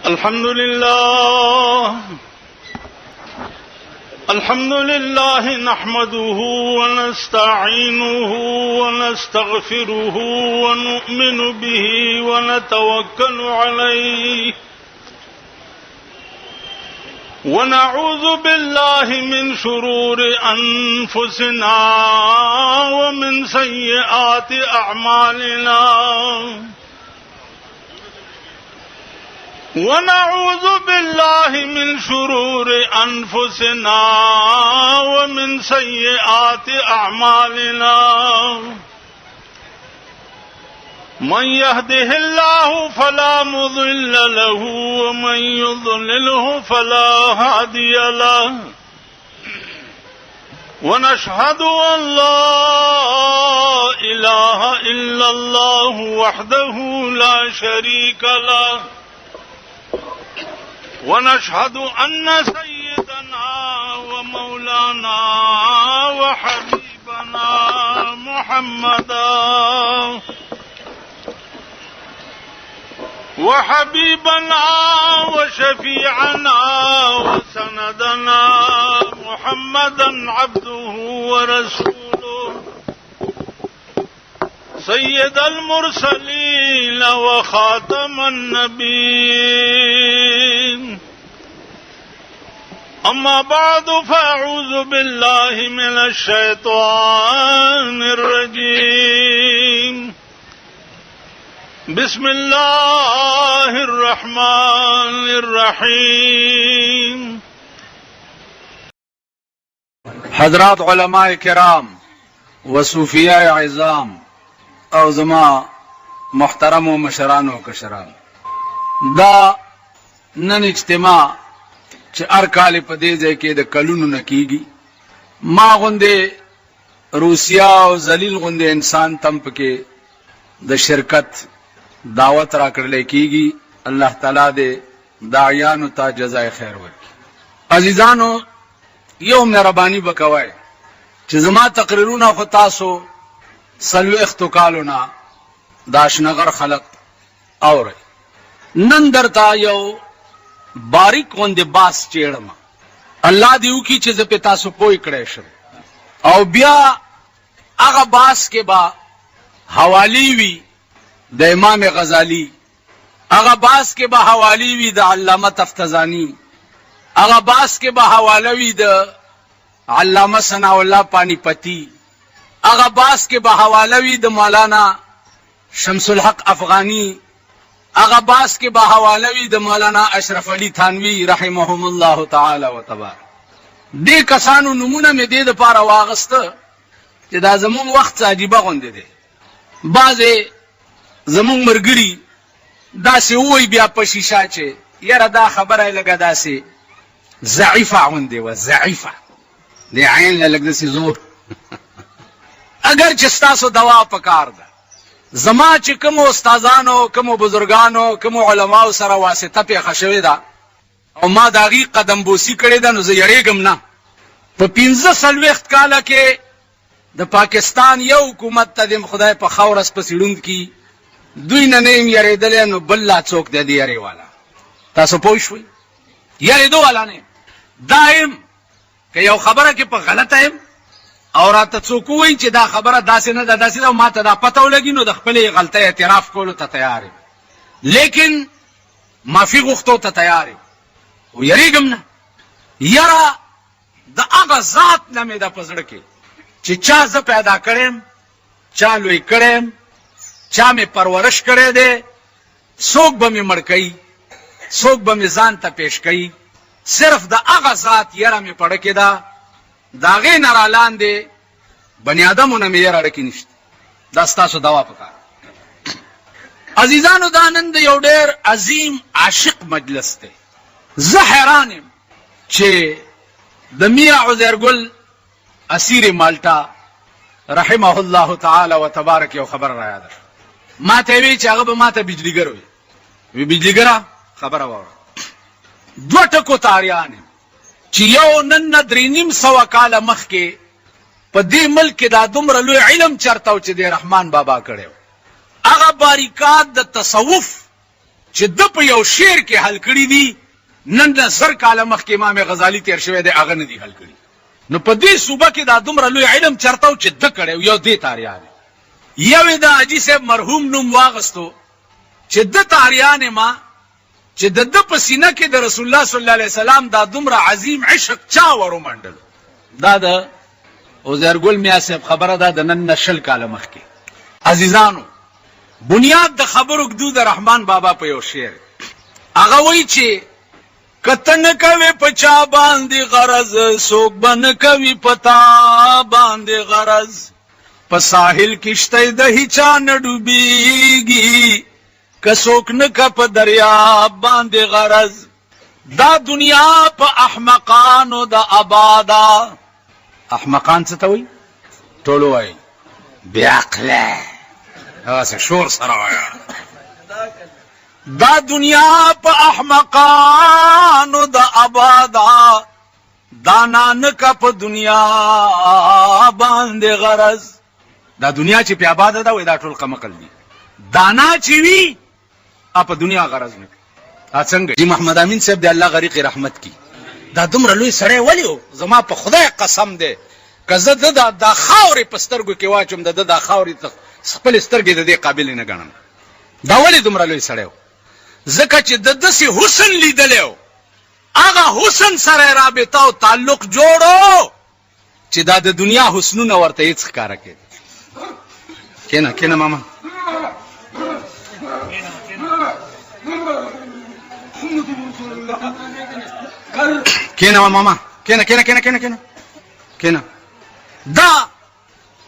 الحمد لله نحمده ونستعينه ونستغفره ونؤمن به ونتوكل عليه ونعوذ بالله من شرور أنفسنا ومن سيئات أعمالنا ونعوذ بالله من شرور أنفسنا ومن سيئات أعمالنا من يهده الله فلا مضل له ومن يضلله فلا هادي له ونشهد أن لا إله إلا الله وحده لا شريك له ونشهد أن سيدنا ومولانا وحبيبنا وشفيعنا وسندنا محمدا عبده ورسوله سيد المرسلين وخاتم النبيين أما بعد فأعوذ بالله من الشيطان الرجيم بسم الله الرحمن الرحيم حضرات علماء کرام و صوفیاء عظام او زما محترم و مشران و کشران، دا نن اجتماع چې هر کال په دې ځای کې د کلونو نه کېږي. ما غوندې روسیا او ذلیل غوندې انسان تم پکې د شرکت دعوت را کړلی کېږي. الله تعالی دې داعیانو ته جزای خیر ورکړي. عزیزانو، یو مهرباني به کوئ چې زما تقریرونه خو تاسو 40 کالو نه د اشنغر خلق اورئ. نن درته یو باریک غوندې باس چیړم. الله دې وکړي چې زه پې تاسو پوه کړی شم، او بیا هغه باس کې به حوالی وي د امام غزالی، هغه باس کې به حوالی وي د علامه تفتزانی، هغه باس کې به حواله وي د علامه ثناء الله پانی پتی، هغه باس کې به حواله وي د مولانا شمس الحق افغانی، هغه باس کې به حواله وي د مولانا اشرف علي تھانوي رحمهم الله تعالی و تبارک. دې کسانو نمونه مې دې دپاره واغسته چې دا زمونږ وخت عجیبه غوندې دی. بعضې زمونږ ملګري داسې ووایي بیا په شیشه چې یاره دا خبره یې لږه داسې ضعیفه غوندې وه، ضعیفه د عین له لږ داسې زور اگر چې ستاسو دوا پکار ده. زما چې کوم استادانو، کوم بزرگانو، کوم علماو سره واسطه پیښه شوې ده او ما د هغې قدم بوسي کړې ده، نو زه یریږم نه. په 45 کاله کې د پاکستان یو حکومت ته د خدای په خاورس پسې ړوند کي دوی نه یم یریدلی، نو بل لا څوک دی د یرې والا. تاسو پوه شوئ؟ یریدو والا نه یم. دا یم که یو خبره کې په غلطه یم او راته څوک ووایي چې دا خبره داسې نه ده داسې ده، ما ته دا پته ولګي، نو د خپلې غلطۍ اعتراف کولو ته تیار یم، لیکن معافي غوښتو ته تیار یم. او یریږم نه. یره د هغه ذات نه مې ده په زړه کې چې چا زه پیدا کړی یم، چا لوی کړی یم، چا مې پرورش کړی دی، څوک به مې مړ کوي، څوک به مې ځان ته پیش کوي. صرف د هغه ذات یره مې په زړه کې ده، د هغې نه را لاندې بني ادمو نه مې یره اړیکې نشته. دا ستاسو دوا پکار. عزیزانو، دا نن د یو ډېر عظیم عاشق مجلس دی. زه حیران یم چې د میا عزیرګل اسیر مالټا رحمه الله تعالی و تبارک یو خبر را یاده شو. ما ته وی چې هغه به ما ته بجلیګر وي بجلیګره خبره واوره. دوه ټکو تاریان چې یو نن 300 کاله مخکې په دې ملک کې دا دومره لوی علم چرته و چې د رحمان بابا کړی و. هغه باریکات د تصوف چې د په یو شعر کې حل کړي دي نن د 1000 کاله مخکې امام غزالی تیر شوی دی هغه نه دی حل کړي. نو په دې صوبه کې دا دومره لوی علم چرته و چې د کړی یو دې تاریان یو د حاجي صاحب مرحوم نوم واغستو چې د تاریان ما چې د په سینه کې د رسول الله صلی الله علیه وسلم دا دومره عظیم عشق چا ورمنډل. دا د عزیرګل میا صاحب خبره ده د نن 10 کاله مخکې. عزیزانو بنیاد د خبرو کدو د رحمان بابا په یو شعر هغه وایي چې کتن کوي پچا باندې غرض سوک بن کوي پتا باندې غرض په ساحل کشته د هیچا نه ډوبېږي کسوک نه کپ دریا باندې غرض دا دنیا په احمقانو د آبادا. احمقان څه ته وایي؟ ټول وایي بې عقله هغسې شور سره وایه دا دنیا په احمقانو د آبادا دانا نکه په دنیا باندې غرض. دا دنیا چې په آباده ده وای دا ټول قمقل دي. دانا چې وي په دنیا غرض نه کوي. څنګه جی محمد امین صاحب دی الله غریق رحمت کی دا دومره لوی سړی ولې و زما په خدای قسم دی که زه د خاورې په سترګو کې واچوم د خاورې خپل سترګې د دې قابل نه ګڼم. دا ولې دومره لوی سړی و؟ ځکه چې د داسې حسن لیدلی و هغه حسن سره رابطه او تعلق جوړو چې دا د دنیا حسنونه ورته هېڅ ښکاره کېد. کېنه کېنه ماما کېنه ماما کېنه کېنه کېنه کېنه کېنه کېنه. دا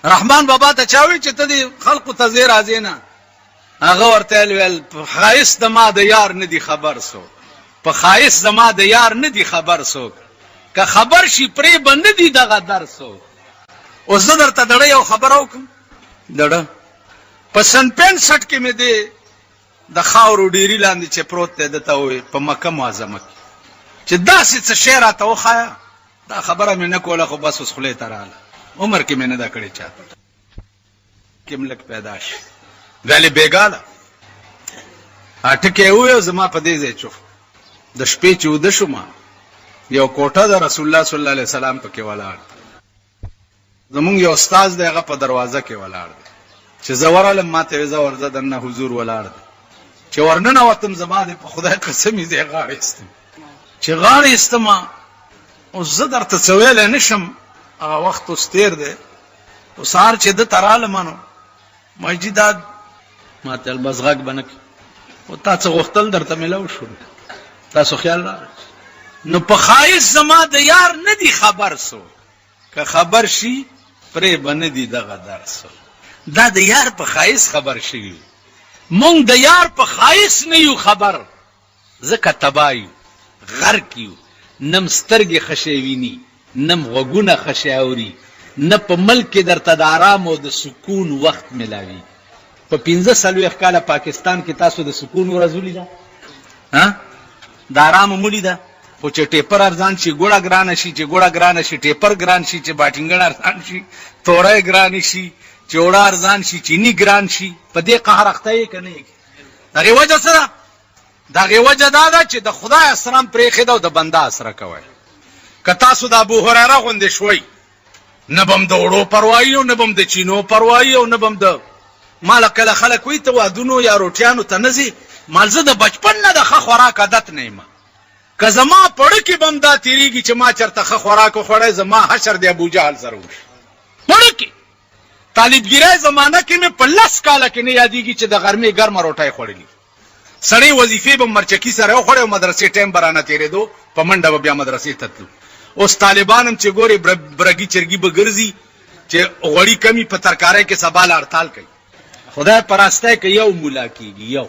رحمان بابا ته چا وایي چې ته دې خلقو ته ځې راځې نه هغه ورته ویل په ښایست زما د یار نه دي خبر څوک په ښایست زما د یار نه دي خبر څوک که خبر شي پرې به نه دي دغه در څوک. اوس زه درته دړه یو خبره وکړم دړه په سن 65 کې مې دی د خاورو ډیري لاندې چې پروت دی دته وایي په مکه معظمه کې چې داسې څه شی راته وښایه دا خبره مې نه کوله خو بس اوس خولې ته راغله عمر کې مې نه دا کړې چاته کې ملک پیدا شي ویلې بېګاله ټکې وویو زما په دې ځای چوف د شپې چې وده شوم یو کوټه د رسول الله صلی الله علیه وسلم پکې ولاړ زمونږ یو استاد دی هغه په دروازه کې ولاړ دی چې زه ورغلم ما ته ویې زه ورځه دننه حضور ولاړ دی چې ورننوتم زما دی په خدای قسم یې دی غاړه ایستم چې غاړه ایستمه اوس زه درته څه ویلی نه شم هغه وخت اوس تېر دی او سهار چې ده ته رالمه نو مایجي دا ما ته بس غږ به نه کړي خو تا څه غوښتل درته میلاو شول تاسو خیال راغی نو په ښایست زما د یار نه دي خبر سو که خبر شي پرې به نه دي دغه درسو. دا د یار په ښایست خبر شوي مونږ د یار په ښایست نه یو خبر ځکه تباه یو غرق یو نم سترګې ښه ویني نم غوږونه ښه اوري نه په ملک کې درته د آرام او د سکون وخت ملاوي. په 45 کاله پاکستان کې تاسو د سکون ورځ ولیده د آرام مو لیده خو چې ټیپر ارزان شي ګوړه ګرانه شي چې ګوړه ګرانه شي ټیپر ګران شي چې باټینګن ارزان شي توری ګران شي چوړه ارزان شي چینی ګران شي په دې قهر اخته یې که نه یې دغې وجه سره دغې وجه دا ده چې د خدای اسرام پرېښېده او د بنده اسره کوئ. که تاسو د ابو هریره غوندې شوئ نه به م د وړو پروایي او نه به م د چینو پروایي او نه به م د ماله کله خلک وایي ته وادونو یا روټیانو ته نه ځې مال زه د بچپن نه د ښه خوراک عادت نه یم که زما پړه کې به م دا تېرېږي چې ما چېرته ښه خوراک وخوړی زما حشر د ابوجهل سره وشي. پړه کې طالبګیرۍ زمانه کې مې په 10 کاله کې نه یادېږي چې د غرمې ګرمه روټۍ خوړلي سړی وظیفې به مرچکي سره وخوړی او مدرسې ټایم به رانه تېرېدو په منډه به بیا مدرسې ته تلو. اوس طالبان هم چې ګورې برګي چرګي به ګرځي چې غوړي کمی په ترکارۍ کې سبا له هړتال کوي. خدای په راستی که یو مولا کېږي یو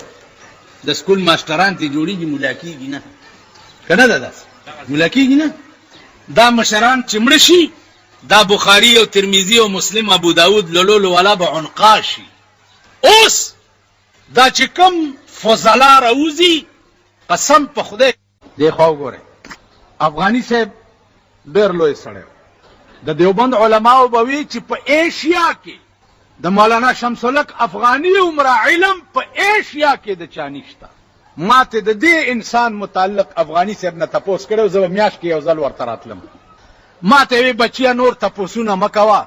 د سکول ماسټران ته جوړېږي مولا کېږي نه که نه ده داسې مولا کېږي نه. دا مشران چې مړه شي دا بخاري او ترمذي او مسلم ابو داود لولو والا به عنقا شي. اوس دا چې کوم فضلا راوځي قسم په خدای دی خوا وګورئ افغاني صاحب ډېر لوی سړی د دیوبند علماو به وي چې په ایشیا کې د مولانا شمس الحق افغاني عمره علم په ایشیا کې د چا نشته. ما ته د دې انسان متعلق افغاني صاحب نه تپوس کړو، زه به میاشت کې یو ځل ورته راتلم. ما ته وی بچیا نور تپوسونه مه کوه،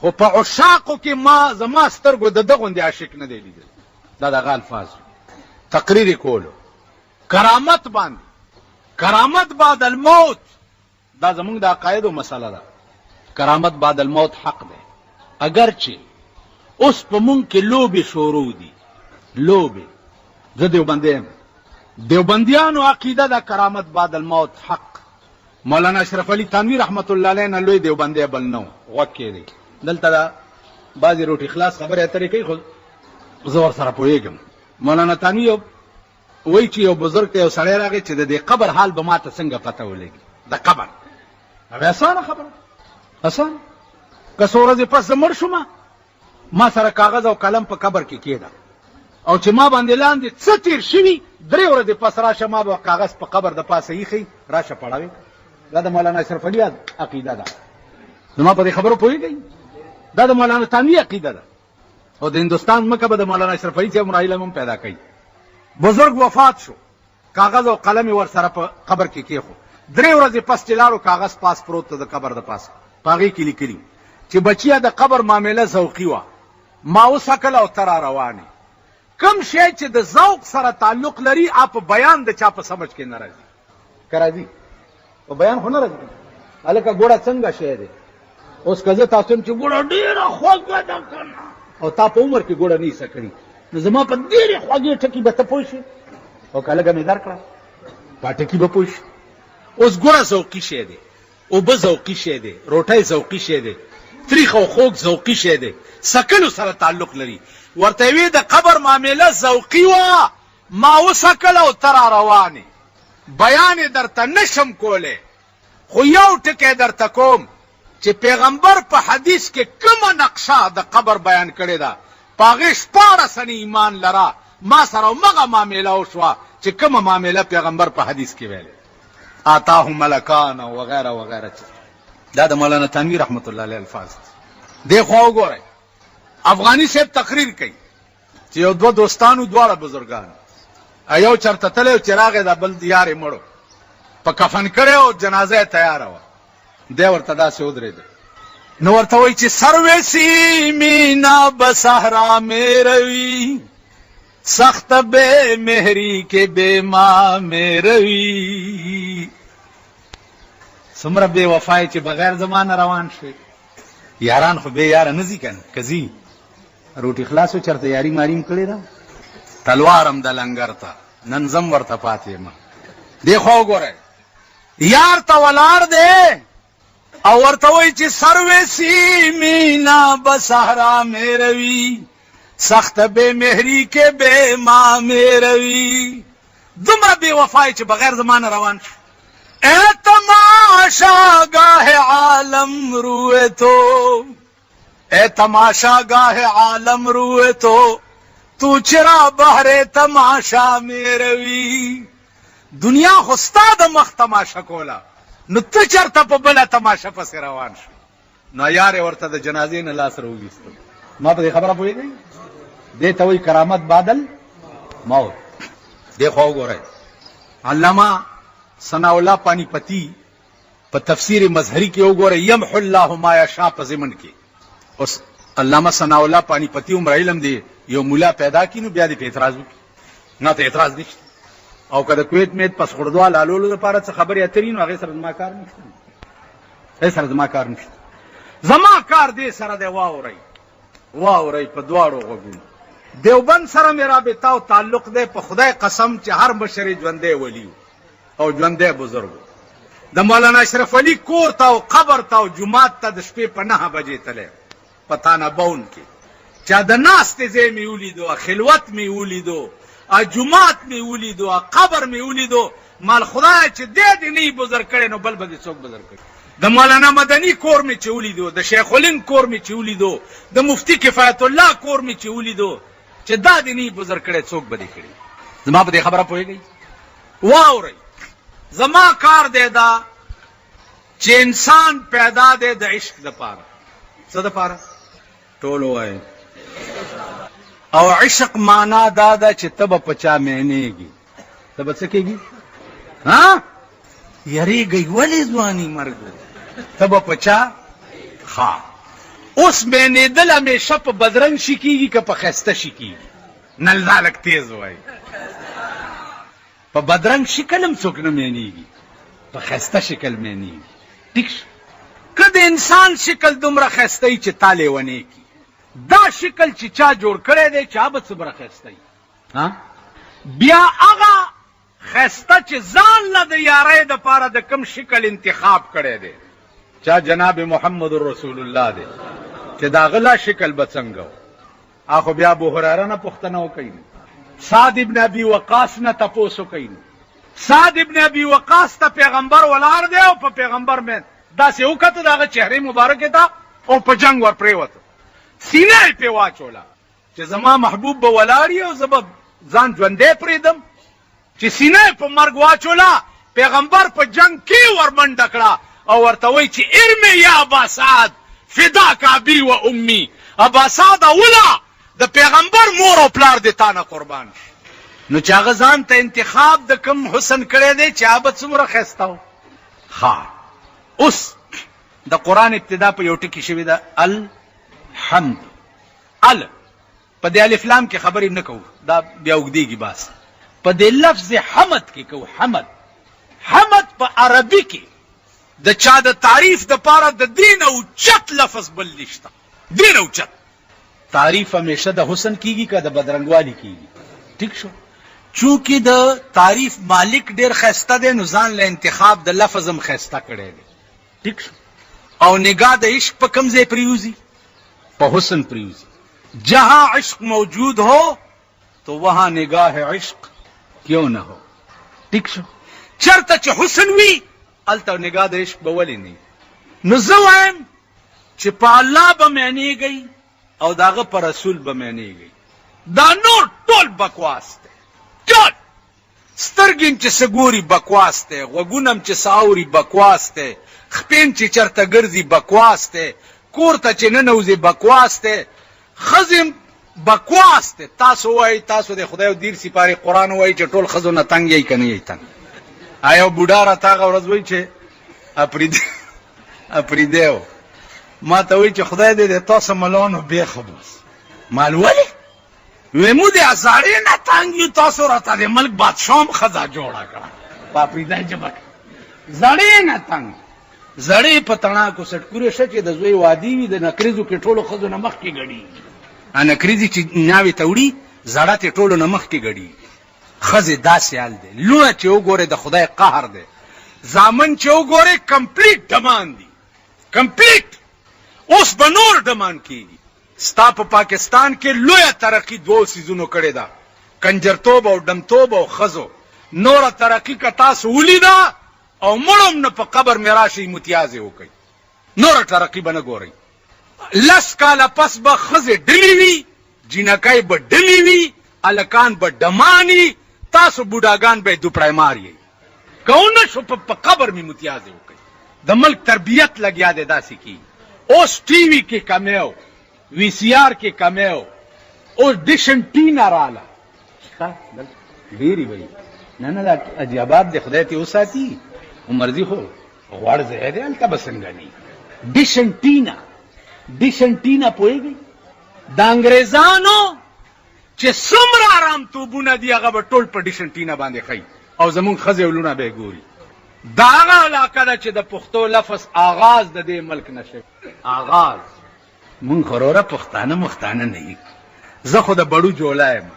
خو په عشاقو کې ما زما سترګو د ده غوندې عاشق نه دی لیدل. دا دغه الفاظ تقریر کولو کرامت باندې، کرامت بعد الموت، دا زمونږ د عقایدو مسله ده. کرامت بعد الموت حق دی، اگرچه اوس په مونږ کې لوبې شروع دي. لوبې، زه دیوبندی یم، دیوبندیانو عقیده ده کرامت بعد الموت حق. مولانا اشرف علي تھانوي رحمت الله علیه نه لوی دیوبندی بل نو غوږ کېدی. دلته دا بعضې روټي خلاص خبرې اترې کوي، خو زه ورسره پوهېږم. مولانا تھانوي وایي چې یو بزرګ ته یو سړی راغی چې د دې قبر حال به ما ته څنګه پته ولګي. د قبر اسانه خبره، اسانه. که څو ورځې پس زه مړ شوم، ما سره کاغذ او قلم په قبر کې کېده، او چې ما باندې لاندې څه تیر شوي 3 ورځې پس راشه، ما به کاغذ په قبر د پاسه ایښی، راشه پړاوې. دا د مولانا اشرف علي عقیده ده. زما په دې خبرو پوهېږئ؟ دا د مولانا تھانوي عقیده ده. او د هندوستان ځمکه به د مولانا اشرف علي صاحب علم هم پیدا کوي. بزرګ وفات شو، کاغذ او قلم یې ورسره په قبر کې کېښو. 3 ورځې پس چې لاړو، کاغذ پاس پروت د قبر د پاسه، په هغې کې لیکلي چې بچیه د قبر معامله ذوقي وه، ما وسکل او ته را روانې. کم شی چې د ذوق سره تعلق لري، په بیان د چا په سمجھ کې نه راځي. که راځي؟ په بیان خو نه راځي. هلکه ګوړه څنګه شی دی؟ اوس که زه تاسو یم چې ګوړه ډېره خوږه ده که نه، او تا په عمر کې ګوړه نه ایسه کړي، نو زما په ډېرې خوږې ټکي به ته پوه شې، او که لږه مې درکړه په ټکي به پوه شې. اوس ګوړه ذوقي شی دی، اوبه ذوقي شی دی، روټۍ ذوقي شی دی، تریخ او خوږ ذوقي شی دی، سکلو سره تعلق لري. ورته وی د قبر معامله ذوقي وه، ما وسکل او ته را روانې. بیان یې درته نشم کولی، خو یو ټکی درته کوم چې پیغمبر په حدیث کې کومه نقشه د قبر بیان کړې ده، په هغې 14 ایمان لره. ما سره همغه معامله وشوه چې کومه معامله پیغمبر په حدیث کې ویلې، آتاه ملکان او وغیره وغیره. دا د مولانا تھانوي رحمت الله علیه الفاظ دي. دی خوا وګورئ، افغاني صاحب تقریر کوي چې یو دوه دوستانو، دواړه بزرګان، یو چرته تلی او چې راغی دا بل یار یې مړو، په کفن کړی او جنازه یې تیاره وه. دی ورته داسې ودرېده، نو ورته وایي چې سروې سیمینا به صحرا مې روي، سخت بے مهری کې بے ما مې روي. څومره بې وفای چې بغیر زمانه روان شوي. یاران خو بې یاره نه ځي که نه، که ځي روټي خلاصو چېرته یاري ماریم کړې ده. تلوارم د لنګر ته نن زم ورته پاتې یم. دې خوا وګورئ، یار ته ولاړ دی او ورته وایي چې سروې سیمینا به صحرا مې روي، سخت بے مهری کې بے ما مې روي. دومره بې وفای چې بغیر زمانه روان شو. اے تماشا گاہ عالم روئے تو، اے تماشا گاہ عالم روئے تو چرا بہر تماشا میں روی. دنیا خو ستا د مخ تماشا کوله، نو ته چېرته په بله تماشا پسې روان شو. نو یار یې ورته د جنازې نه لاس راوویستو. ما په دې خبره پوهېږئ؟ دې ته وایي کرامت بعد الموت. دې خوا وګورئ، علامه ثناء الله پانی پتی په تفسیر مظهری کې وګورئ، یمحو الله ما یشاء په ضمن کې. اوس علامه ثناء الله پانی پتی عمر علم دی، یو مولا پیدا کړي نو بیا دې په اعتراض وکړي، نه ته اعتراض نشته. او که د کویت میت پس خړدوال حلولو لپاره څه خبرې اترې نو هغې سره زما کار نشته، هغې سره زما کار نشته. زما کار دې سره دی، واورئ واورئ په دواړو غوږونو. دیوبند سره مې رابطه او تعلق دی، په خدای قسم چې هر مشر یې ژوندی ولي او ژوندی بزرګ. د مولانا اشرف علي کور ته او قبر ته او جومات ته د شپې په 9 بجې تلی په تانبون کې، چا د ناستې ځای مې ولیدو، خلوت مې ولیدو، جومات مې ولیدو، قبر مې ولیدو. مال خدای چې دې نه بزرګ کړی نو بل به دې څوک بزرګ کړي. د مولانا مدني کور مې چې ولیدو، د شیخ الهند کور مې چې ولیدو، د مفتی کفایت الله کور مې چې ولیدو، چې دا دې نه بزرګ کړی څوک به دې کړي. زما په دې خبره پوهېږئ؟ واورئ، زما کار دی دا چې انسان پیدا دی د عشق دپاره. څه دپاره؟ ټول ووایئ. او عشق معنا دا ده چې ته به په چا مینېږي. ته به څه کېږي ها یریږئ ولې ځواني مرګ ته به په چا ښه اوس مینېدل همیشه په بدرنګ شي کېږي که په ښایسته شي کېږي نل دا لږ تیز وایي په بدرنګ شکل هم څوک نه مینېږي په ښایسته شکل مینېږي ټیک شو که د انسان شکل دومره ښایسته وي چې تا لیونی کي دا شکل چې چا جوړ کړی دی چا به څومره ښایسته وي بیا هغه ښایسته چې ځان له د یارۍ دپاره د کوم شکل انتخاب کړی دی چا جناب محمد رسول الله دی چې د هغه لا شکل به څنګه و خو بیا ابو هریره نه پوښتنه وکوي سعد ابن ابي وقاص نه تپوس وکوي سعد ابن ابي وقاص ته پیغمبر ولاړ دی او په پیغمبر مې داسې وکته د هغه چهرې مبارکې ته او په جنګ ور پرېوته سینه یې پې واچوله چې زما محبوب به ولاړ او زه به ځان ژوندی پرېږدم چې سینه یې په مرګ واچوله پیغمبر په جنګ کې ور منډه کړه او ورته وایي چې ارمې یا ابا سعد فداک ابي و امي ابا سعد اوله د پیغمبر مور او پلار دې تا نه قربان شي نو چې هغه ځان ته انتخاب د کوم حسن کړی دی چې هغه به څومره ښایسته و اوس د قرآن ابتدا په یو ټکي شوې ده الحمد په دې الف لام کې خبرې نه کوو دا بیا اوږدېږي بس په دې لفظ حمد کې کوو حمد په عربي کې د چا د تعریف دپاره د دین اوچت لفظ بل نشته دین اوچت تعریف همیشه د حسن کیږي که د بدرنګوالي کیږي ټیک شو چونکې د تعریف مالک ډېر ښایسته دی نو ځان له انتخاب د لفظ هم ښایسته کړی دی ٹھیک شو او نگاہ د عشق په کوم ځای پریوزي په حسن پریوزي جہاں عشق موجود ہو تو وہاں نگاہ عشق کیوں نہ ہو ٹھیک شو چرته چې حسن وي هلته نگاہ د عشق به ولې نه نو زه وایم چې په الله به معنېږئ او د هغه په رسول به معنېږئ دا نور ټول بکواس دی ټول سترګې هم چې څه ګوري بکواس دی غوږونه هم چې څه اوري بکواس دی خپین چې چرته ګرځي بکواس دی کور ته چې ننوځي بکواس دی ښځې بکواس دی تاسو وایئ تاسو د خدای او دیر سپارې قرآن وایي چې ټول ښځو نه تنګ یئ که نه یئ تنګ یو بوډا راته هغه ورځ وایي چې اپریدی و ما ته وایي چې خدای دې د تاسو ملانو بیخه بوس مال ولې وی مو د ازاړې نه تنګ یو تاسو راته د ملک بادشاه هم ښځه جوړه کړه په اپریدی ژبه زړې نه تنګ زړې په تڼاکو سټکورې شه چې د زوی وادي وي د نکریزو کې ټولو ښځو نه مخکې ګډېږي نکریزې چې ناوې ته وړي زړه تې ټولو نه مخکې ګډېږي ښځې داسې حال دی لوڼه چې وګورې د خدای قهر دی زامن چې وګورې کمپلیټ ډمان دي کمپلیټ اوس به نور ډمان کېږي ستا په پاکستان کې لویه ترقي دوو څیزونو کړې ده کنجرتوب او ډمتوب او ښځو نوره ترقي که تاسو ولیده او مړم نه په قبر مې راشئ متیازې وکئ نوره ترقي به نه ګورئ 10 کاله پس به ښځې ډلې وي جینکۍ به ډلې وي هلکان به ډماني تاسو بوډاګان به یې دوپړی مار یئ که ونه شو په قبر مې متیازې وکئ د ملک تربیت لګیا دی داسې کېږي اوس ټي وي کې کمی و وی سی آر کې کمی و اوس ډیشن ټینه راله ډېرې به نه نه دا عجیبات دی خدای تې وساتي عمرزي خو غوړ ځای دی هلته به څنګه نه ډیشن ټینه پوهېږئ د انګریزانو چې څومره ارامتوبونه دي هغه به ټول په ډیشن ټینه باندې ښیي او زمونږ ښځې او لوڼه به یې ګوري دا هغه علاقه ده چې د پښتو لفظ آغاز د دې ملک نه شوی آغاز مونږ خو وروره پښتانه نه یو زه خو د بړو جولا یم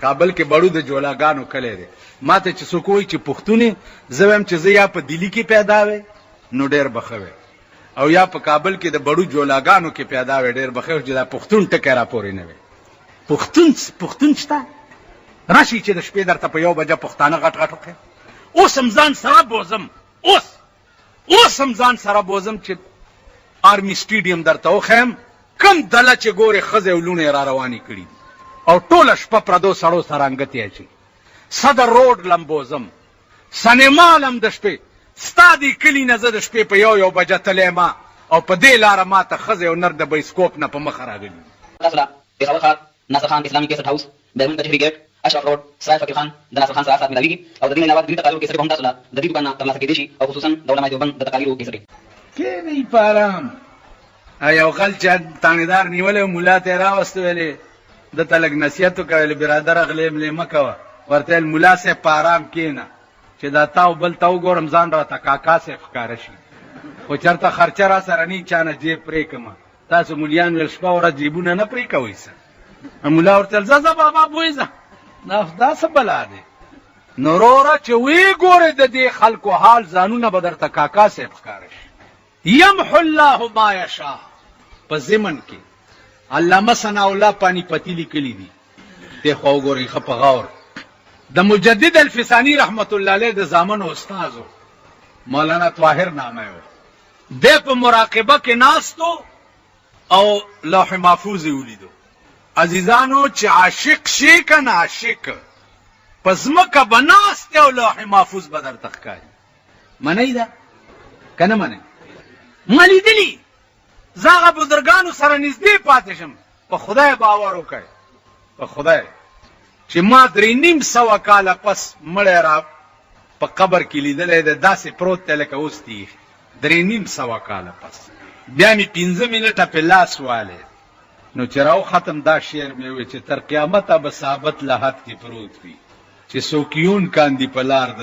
کابل کې بړو د جولاګانو کلی دی ما ته چې څوک وایي چې پښتون زه وایم چې زه یا په دلی کې پیدا وی نو ډېر به ښه وی او یا په کابل کې د بړو جولاګانو کې پیدا وی ډېر به ښه وی چې دا پښتون ټکی را پورې نه وی پښتون شته راشي چې د شپې درته په 1 بجه پښتانه غټ غټ وکړي اوس هم ځان سره بوزم اوس هم ځان سره بوزم چې آرمي سټیډیم درته وښیم کم دله چې ګورې ښځې او لوڼې را روانې کړي دي او ټوله شپه پردو سړو سره انګتې اچي صدر روډ لم بوزم سنیما لم د شپې ستا دې کلي نه زه د شپې په 1 بجه تلی ما او په دې لاره ما ته ښځې او نر د بایسکوپ نه په مخه راغلي پېښور ښار ناصر خان اسلامي کیسټ هاوس بیرون کچهري ګیټ اشرف روډ سراج فقیر خان د ناصر خان سره سات ملاویږي او د دې نه علاوه د دې تقاریرو کیسې به هم تاسو له د دې دوکان نه ترلاسه کېدای شي او خصوصا د علماء دیوبند د تقاریرو کیسې کینی پارام یو خل چې تانیدار نیولې مولا ته راوست ویلې د تلګ نصیحت وکړل برادر اغلې ملې مکوا ورته مولا سه پارام کینا چې دا تاو بل تاو ګورم ځان را تا کاکا سه ښکار شي خو چرته خرچه را سره نه چانه جیب پرې کما تاسو مولیان ول شپه ور جیبونه نه پرې کوي سه مولا ورته زازا بابا بوېزه دا څه بلا دی نورورا چې وی ګوره د دې خلکو حال ځانونه بدر تا کاکا سه ښکار شي یمحو الله ما یشاء په زمن کې علامه ثنا الله پانی پتی لیکلی دي ته خو ګوري خپ غور د مجدد الفسانی رحمت الله علیه د زامن استادو مولانا طاهر نامه و د په مراقبه کې ناستو او لوح محفوظ ولیدو عزیزانو چې عاشق شي کنه عاشق پس مکه بناست او لوح محفوظ بدر تخکای منی دا کنه منی مالی دلی زاغه بزرگانو سره نږدې پاتې شم په خدای باور وکړ په خدای چې ما 3.5 کاله پس مړی را په قبر کې لیدلی دی داسې پروت دی لکه اوس دی 3.5 کاله پس بیا مې 15 منټه په لاس والی نو چې راو ختم دا شعر مې وی چې تر قیامته به ثابت لحد کې پروت وي چې څوکیون کاندي په لار د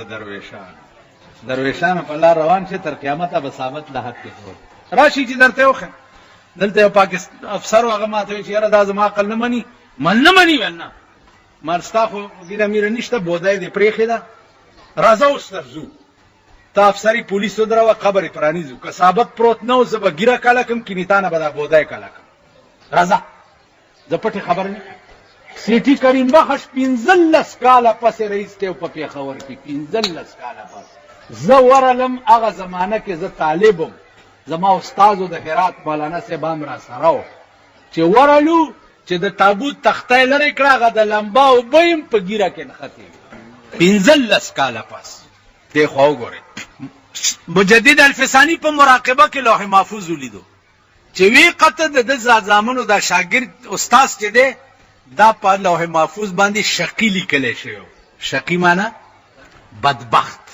درویشانو په لار روان شي تر قیامته به ثابت لحد کې پروت راشي چې درته وخه دلته یو پاکستان افسر هغه ماته چې یاره دا زما عقل نه مني نه مني ولنه مرستا خو ګیره میره نشته بودای دې پرېښې ده راځه اوس ترځو تا افسري پولیسو دروا قبر پرانیزو که ثابت پروت نه و زه به ګیره کاله کم کینیتانه به دا بودای کاله کم راځه زه پټې خبر نه سیټي کریم بخش 15 کاله پسې رئیس ته په پېښور کې 15 کاله پس زه ورلم هغه زمانه کې زه طالبم زما استادو د هرات مولانا صاحب را سره و چې ورلو چې د تابوت تختای لري کړه هغه د لمبا او بیم په ګیره کې نښتې 15 کاله پس دی خو وګورئ مجدد الفسانی په مراقبه کې لوح محفوظ ولیدو چې وی قطه د زامنو د شاګرد استاد چې دی دا په لوح محفوظ باندې شقی لیکلی شوی شقی معنی بدبخت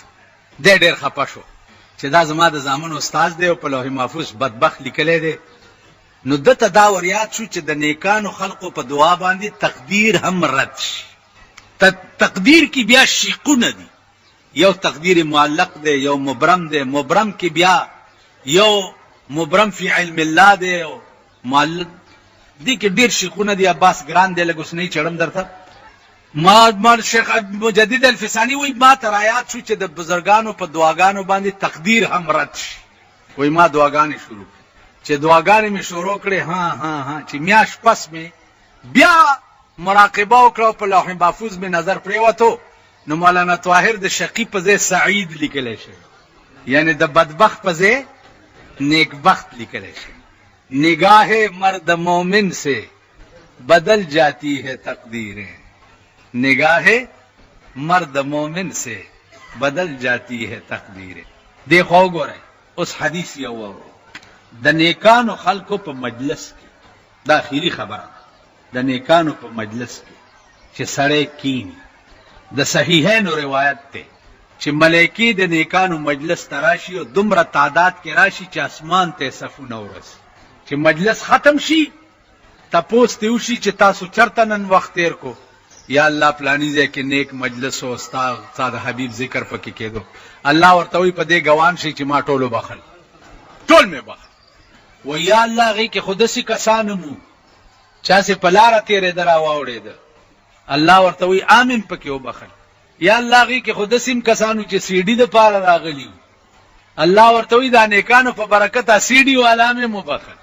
دی ډېر خفه شو چې دا زما د زامنو استاد دی او په لوح محفوظ بدبخت لیکلی دی نو دته دا ور یاد شو چې د نیکانو خلقو په دعا باندې تقدیر هم رد شي تقدیر کې بیا شقونه دي یو تقدیر معلق دی یو مبرم دی مبرم کې بیا یو مبرم فی علم الله دی او معلق دی کې ډیر شقونه دي عباس ګران دی لګوس نه چړم درته ما شیخ مجدد الفسانی وی ما تر آیات شو چې د بزرگانو په دعاګانو باندې تقدیر هم رد شي وی ما دعاګانې شروع چې دعاګانې مې شروع کړې ها چې میاش پس مې بیا مراقبه وکړه په لوح محفوظ مې نظر پریوتو نو مولانا طاهر د شقی په ځای سعید لیکلی شي یعنی د بدبخت په ځای نیکبخت لیکلی شي نگاہ مرد مومن سے بدل جاتی ہے تقدیریں نگاہ مرد مومن سے بدل جاتی ہے تقدیریں دیکھو گورے اس حدیث یو د نیکانو خلقو په مجلس کې دا اخیری خبره د نیکانو په مجلس کې چې سړی کینی د صحیحینو روایت ته چې ملائکی د نیکانو مجلس تراشی او دومره تعداد کې راشي چې اسمان ته صفونه ورسي چې مجلس ختم شي تپوس ته وشي چې تاسو چرته نن وخت تیر کو یا الله پلانی ځای کې نیک مجلس او استاد حبیب ذکر پکې کېدو الله ورته وي په دې ګوان شي چې ما ټولو بخل ټول مې بخل و یا الله غي کې خودسي کسانمو چا سي پلاره تیرې درا واوړې ده الله ورته وی امین پکې وبخل یا الله غي کې خودسیم کسانو چې سیډي د پاره راغلی الله ورته وی دا نیکانو په برکت سیډي والا مې مبخل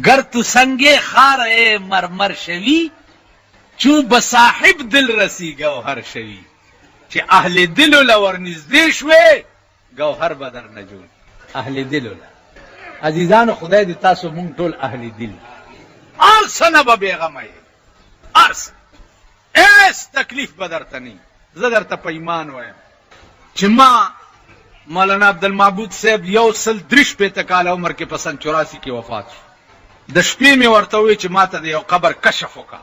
گر تو سنگے خار اے مرمر شوی چو بصاحب دل رسی گوهر شوی چې اهل دل لور نږدې شوي گوهر بدر نه جوړ اهل دل عزیزانو خدای دې تاسو مونږ ټول اهل دل ارسنه به بیغمه ارس ایس تکلیف بدرته نه زه درته په ایمان وایم چې ما مولانا عبدالمعبود صاحب 133 کاله عمر کې په سن 84 کې وفات شو د شپې مې ورته وی چې ما ته د یو قبر کشف وکړه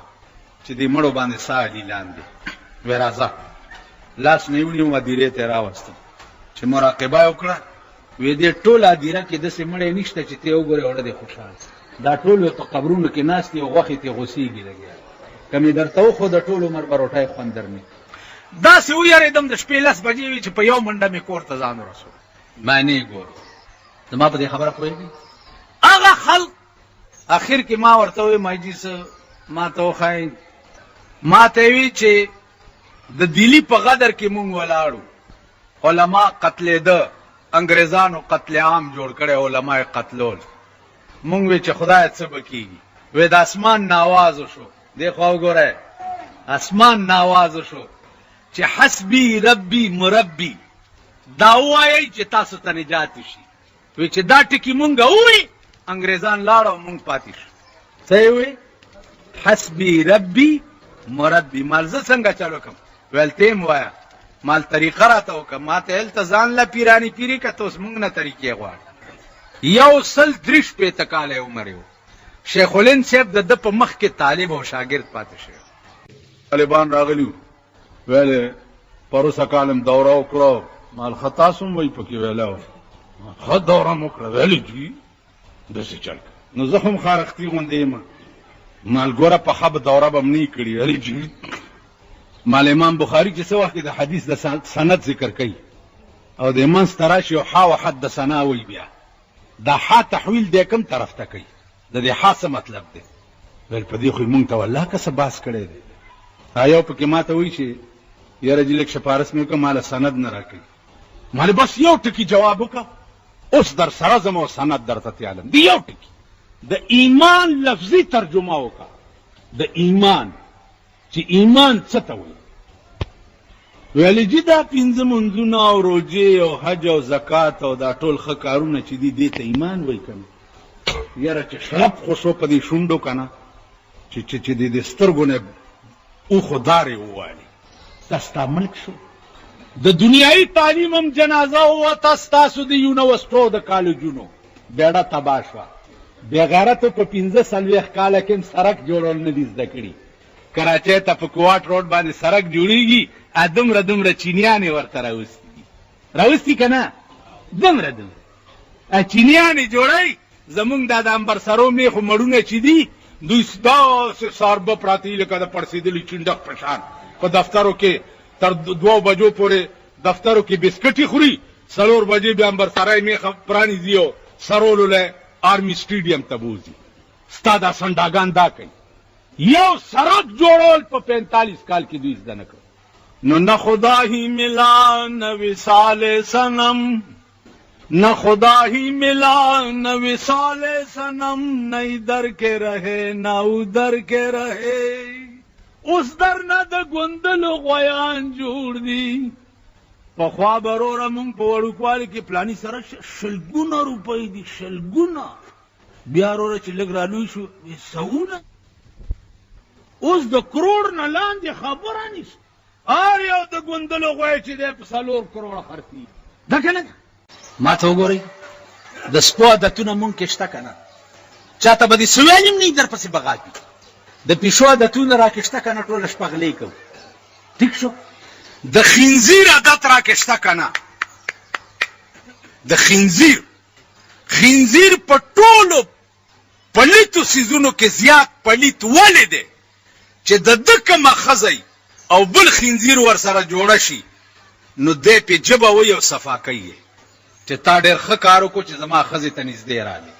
چې دې مړو باندې ساه دي لاندې وی راځه لاس نه ونیو هدیرې ته راوستم چې مراقبه یې وکړه وی دې ټول هدیره کې داسې مړی نشته چې ته وګورې اوړه دې خوشحال دا ټول په قبرونو کې ناست دي او غوښې ترې غوسېږي لګیا که مې درته وښو د ټول عمر به روټۍ خوند درنې داسې ویرېدم د شپې 10 بجې وي چې په یو منډه مې کور ته ځان ورسول ما نه ګورو زما په دې خبره پوهېږي هغه خلق اخر کې ما ورته وویل ماجي څه ما ته وښایي ما ته یې وی چې د دلی په غدر کې مونږ ولاړو علما قتلېده انګریزانو قتل عام جوړ کړی علما یې قتلول مونږ وی چې خدای څه به کېږي وی د اسمان ناوازو شو دی خوا وګورئ اسمان ناوازو شو چې حسبي ربي مربي دا ووایئ چې تاسو ته نجات شي وی چې دا ټکي مونږ ووی انګریزان لاړو مونږ پاتې شو څه یې وی حسبي ربي مربي مال زه څنګه چلو کوم ویل ته یې ووایه مال طریقه راته وکړه ما ته هلته ځان له پیراني پیري که ته اوس مونږ نه طریقې غواړې 163 کاله عمر یې و شیخ الهند صاحب د ده په مخ کې طالب او شاګرد پاتې شوی طالبان راغلي وو ویل پروسه کال م دوره وکړه مال ښه تاسو هم وایي پکې ویله وه ښه دوره م وکړه ویلې جي داسې چل نو زه هم خارختي غوندې یم مال ګوره په ښه به دوره به م نه یې کړي ویلې جي مال امام بخاري چې څه وخت کې د حدیث د سند ذکر کوي او د منځ ته راشي او حا و حدثنا وایي بیا دا حا تحویل دی کوم طرف ته کوي د دې حا څه مطلب دی ویل په دې خو مونږ ته والله که څه باس کړی دی یو پکې ما ته وایي چې یاره جي لږ شپارس مې وکړه ماله سند نه راکوي مالې بس یو ټکي جواب وکړه اوس در سره ځم او سند درته تیالم د یو ټکي د ایمان لفظي ترجمه وکړه د ایمان چې ایمان څه ته وایي ویلې جي دا 5 منځونه او روژې او حج او زکات او دا ټول ښه کارونه چې دي دې ته ایمان وایي که نه یاره چې شړپ خو شو په دې شونډو که نه چې د سترګو نه اوښو دارې ووالي دا ستا ملک شو د دنیایي تعلیم هم جنازه ووته ستاسو د یونیورسټو د کالجونو بیړه تباه شوه بېغیرتو په 45 کاله کې هم سړک جوړول نه دي زده کړي کراچۍ ته په کوواټ روډ باندې سړک جوړېږي دومره دومره چینیانې ورته راوستي که نه دومره چینیانې جوړوي زمونږ دا د امبرسرو میخو مړونه چې دي دوی داسې ساربه پراته دي لکه د پړسېدلي چینډک په شان په دفترو کې تر 2 بجو پورې دفترو کې بسکټې خوري 4 بجې بیا امبرسری میخه پرانیزي او سرولو له آرمي سټیډیم ته بوځي ستا دا سنډاګان دا کوي یو سړک جوړول په 45 کال کې دوی زده نه کړ نو نه خدا ہی ملا نہ وصال صنم نہ خدا ہی ملا نہ وصال صنم نہ ادھر کے رہے نہ ادھر کے رہے اس در نہ د ګوندلو غویان جوړ دي پخوا بروره مونږ په وړوکوالي کې پلاني سره 100 روپۍ دي 100 بیا وروره چې لږ رالوی شو 100 اوس د کروڑ نه لاندې خبره نشته هر یو د ګوندلو غوی چې دی په 4 کروړه خرڅي ده که نه ده ما ته وګورئ د سپو عادتونه مونږ کې شته که نه چاته به دې څه ویل هم نه وي درپسې بغاږي د پیشو عادتونه را کې شته که نه ټوله شپه غلې کوو ټیک شو د خنزیر عادت را کې شته که نه د خنزیر په ټولو پلیتو څیزونو کې زیات پلیت ولې دی چې د ده کومه ښځی او بل خنزیر ورسره جوړه شي نو دی پې ژبه وایي او صفا کوي چې تا ډېر ښه کار وکړو چې زما ښځې ته نږدې راغلې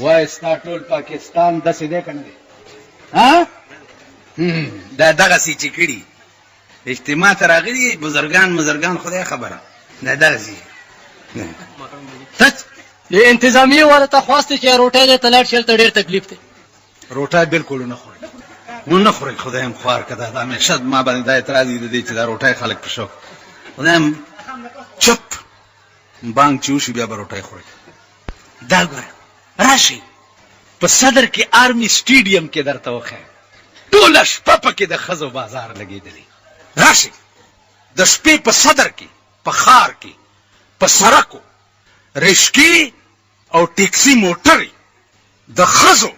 وایي ستا ټول پاکستان داسې دی که نه دی دا دغسې چې کړي اجتماع ته راغلي بزرګان خدای خبره دا دغسې انتظامیه والا ته خواست چې روټۍ دی ته لاړ شي هلته ډېر تکلیف دی روټۍ بلکل نه خوري نو نه خورئ خدای هم خوار که دا همیشه ما باندې دا اعتراض دی د دې چې دا روټۍ خلک په شوق خدای هم چپ بانک چې وشي بیا به روټۍ خورئ دا ګوره راشئ په صدر کې آرمي سټیډیم کې درته وښیم ټوله شپه پکې د ښځو بازار لګېدلی راشئ د شپې په صدر کې په ښار کې په سړکو رشکې او ټیکسي موټرې د ښځو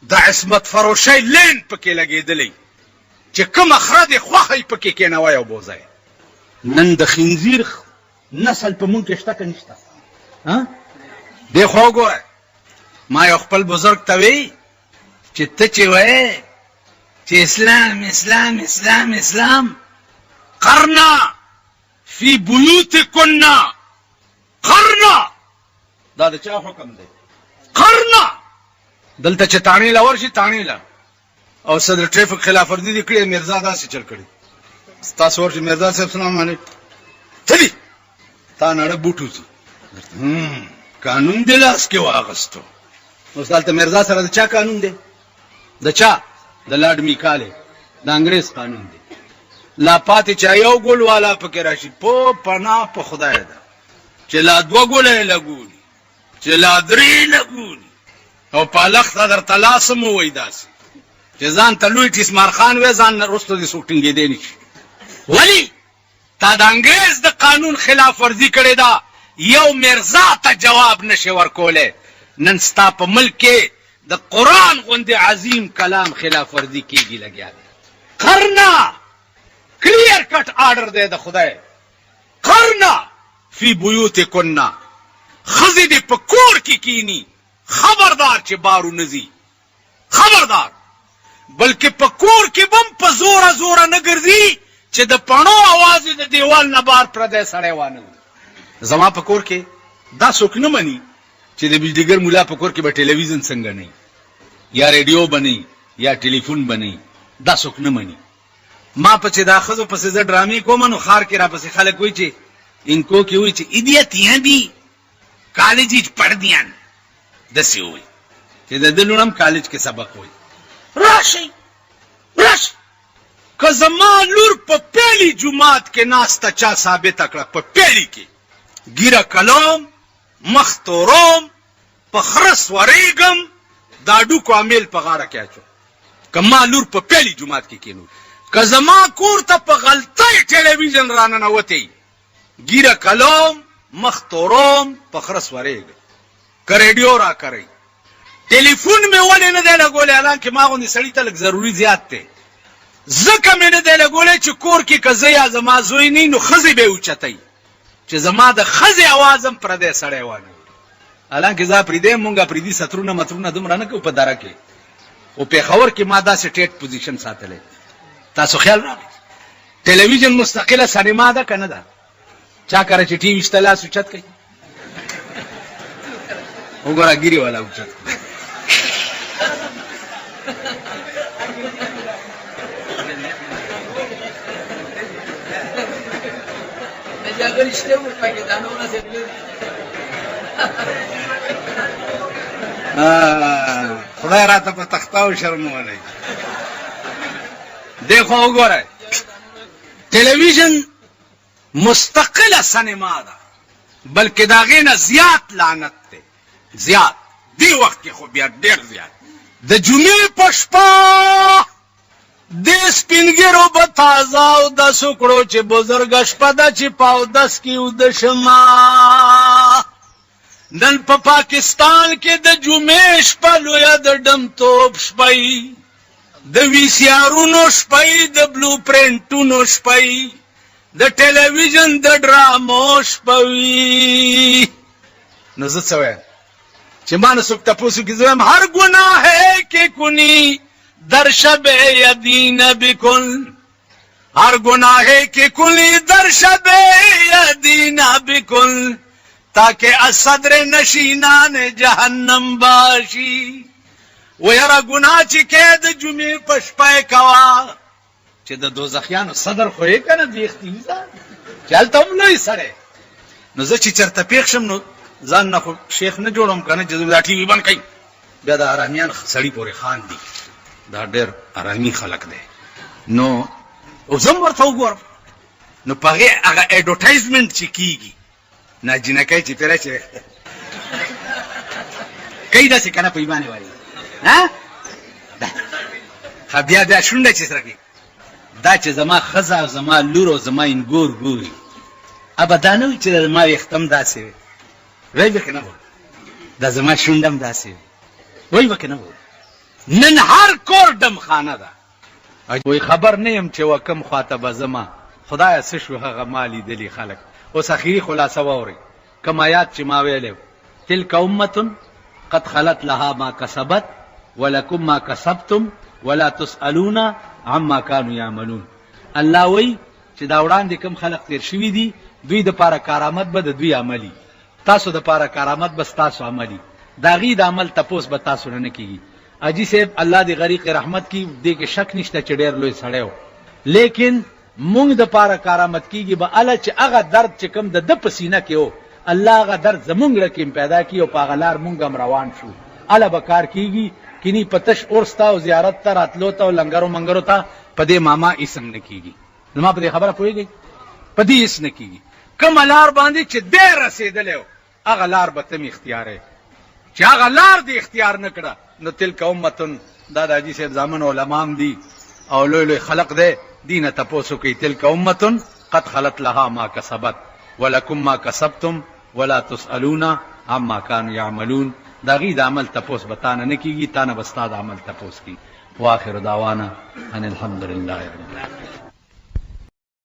د عصمت فروشۍ لین پکې لګېدلی چې کومه خره دې خوښه یې پکې کېنوی او بوځی. نن د خنزیر نسل په مونږ کې شته که نشته؟ دې خوا وګوره، ما یو خپل بزرګ ته وی چې ته چې وایې چې اسلام اسلام اسلام اسلام، قرنا فی بیوتکنا، قرنا دا د چا حکم دی؟ قرنا دلته چې تاڼې له ورشي تاڼې له، او صدر ټریفک خلاف ورزي دې کړې، میرزا داسې چل کړي. ستاسو ورشي میرزا صاحب سلام علیکم، تلي تا نړه بوټو ځي قانون دې لاس کې واغستو. اوس دلته میرزا سره د چا قانون دی؟ د چا؟ د لارډ میکالې، د انګریز قانون دی. لا پاتې چا یو ګل والا پکې راشي په پناه په خدای ده چې لا دوه ګله لګولي، چې لا درې لګولي، او پالخ ته درته لاسم ووایي داسې چې ځان ته لوی ټیسمار خان وی، ځان وروسته دې څوک ټینګېدی نه شي. ولې تا د انګریز د قانون خلاف ورزي کړې ده، یو میرزا ته جواب نشي ورکولی. نن ستا په ملک کې د قرآن غوندې عظیم کلام خلاف ورزي کېږي لګیا دی. قرنا کلیر کټ آرډر دی د خدای، قرنا فی بیوتکنا، ښځې دې په کور کې کینی، خبردار چې بارو نزي، خبردار. بلکې په کور کې بم په زوره زوره نه ګرځي چې د پڼو आवाज د دیوال نه بار پردی سړی وانه. زما په کور کې دا څوک نه مني چې د بجلیګر مولا په کور کې به ټلویزیون څنګه نه یا ریډیو بنئ یا ټلیفون بنئ، دا څوک نه مني. ما په چې دا ښځو پسې زه ډرامې کوم نو ښار کې راپسې خلک وایي چې انکو کې وایي چې ایدیتیاں دي کالج پڑھ دیان، داسې وایي چې د ده لوڼ هم کالج کې سبق وایي. راشئ راشئ، که زما لور په پیلي جومات کې ناسته چا ثابته کړه، په پیلي کې ګیره کلوم، مخ توروم، په خره سورېږم، دا ډوکو امیل په غاړه کې اچو، که ما لور په پیلي جومات کې کېنو. که زما کور ته په غلطۍ ټلویزیون راننوتی، ګیره کلوم، مخ توروم، په خره سورېږم. که ریډیو را کوئ، ټلیفون مې ولې نه دی لګولی؟ حالانکې ما غوندې سړي ته لږ ضروري زیات دی. ځکه مې نه دی لګولی چې کور کې که زه یا زما زوی نه نو ښځې به یې اوچتئ چې زما د ښځې اواز هم پردی سړی وانه. حالانکې زه پرېږدی، مونږه پرېږدي سترونه مترونه دومره نه کوو په دره کې، خو پېښور کې ما داسې ټیټ پوزیشن ساتلی. تاسو خیال راغی ټلویزیون مستقله سینما ده که نه ده؟ چا کره چې ټي وي شته لاس اوچت کوي، وګوره ګیرې والا اوچت کوي. خدای راته په تخته وشرمولی. دې خوا وګورئ، ټلویزیون مستقله سینما ده، بلکې د هغې نه زیات لعنت دی، زیات. دې وخت کې خو بیا ډېر زیات. د جمعې په شپه د سپینګیرو به تازه اودس وکړو چې بزرګه شپه ده چې په اودس کې اوده شمه. نن په پاکستان کې د جمعې شپه لویه د ډمتوب شپه، د ویسیارونو شپه، د بلو پرنټونو شپه، د ټلویزیون د ډرامو شپه وي. نو زه څه وایم چې ما نه څوک تپوس وکړي، زه وایم هر ګناه ہے کہ کنی در شب یدین بکن، ہر گناہ کے کلی در شب یدین بکن، تاکہ الصدر نشینان جہنم باشی. و یرا گناہ چی که د جمعې په شپه کوا چې د دوزخیانو صدر خو یې که نه بیختی وي ځان چې هلته هم لوی سړی. نو زه چې چېرته پېښ شم نو ځان نه خو شیخ نه جوړم که نه چې دا ټي وي بند کوي. بیا د ارامیان سړي پورې خان دي، دا ډېر ارامي خلک دی. نو اوس هم ورته وګورم نو په هغې هغه اډورټایزمنټ چې کېږي، ناجینکۍ چې پېره چې کوي داسې که نه په ایمان یې وایي بیا بیا شونډه چې سره کوي، دا چې زما ښځه او زما لور او زما انګور ګوري، ابه دا نه وي چې زما ویښته هم داسې وي، وایي به که نه وایي دا زما شونډه هم داسې وي، وایي به که نه وایي. نن هر کور ډمخانه ده، وی خبر نه يم چې وکم خواته به زما خدای څه شو هغه مالی دلی خلق. اوس اخیری خلاصه واوري کوم آیات چې ما ویلې تلک امه قد خلت لها ما کسبت ولکم ما کسبتم ولا تسالون عما كانوا يعملون. الله وی چې دا وړاندې کوم خلق تیر شوي دي دوی د پاره کرامت به د دوی عملی، تاسو د پاره کرامت بس تاسو عملی، دا غي د عمل تپوس به تاسو نه کیږي. اجي صاحب الله دې غریق رحمت کی دې کې شک نشته چې ډېر لوی سړیو، لیکن مونږ د پاره کرامت کیږي به الله چې هغه درد چې کوم د پسینه کې او الله هغه درد زمونږ لکه پیدا کی او پاغلار مونږ هم روان شو الله بکار کیږي کینی پتش اورستا او زیارت ته راتلو ته لنګرو منګرو ته پدې ماما اسم نه کیږي. نو ما په خبره پوهیږي پدې اس نه کیږي. کوم لار باندې چې ډېر رسیدلې هغه لار به تم اختیار چې هغه لار دې اختیار نه کړه نو تلک امتن دا د حاجی صاحب زامن علماء دي او لوی لوی خلق دې دینه تاسو کوي تلک امتن قد خلت لها ما کسبت ولکم ما کسبتم ولا تسالون عما كانوا يعملون. دا غي د عمل تپوس بتانه نه کیږي، تانه بستاد عمل تپوس کی. واخر دعوانا ان الحمد لله رب العالمين.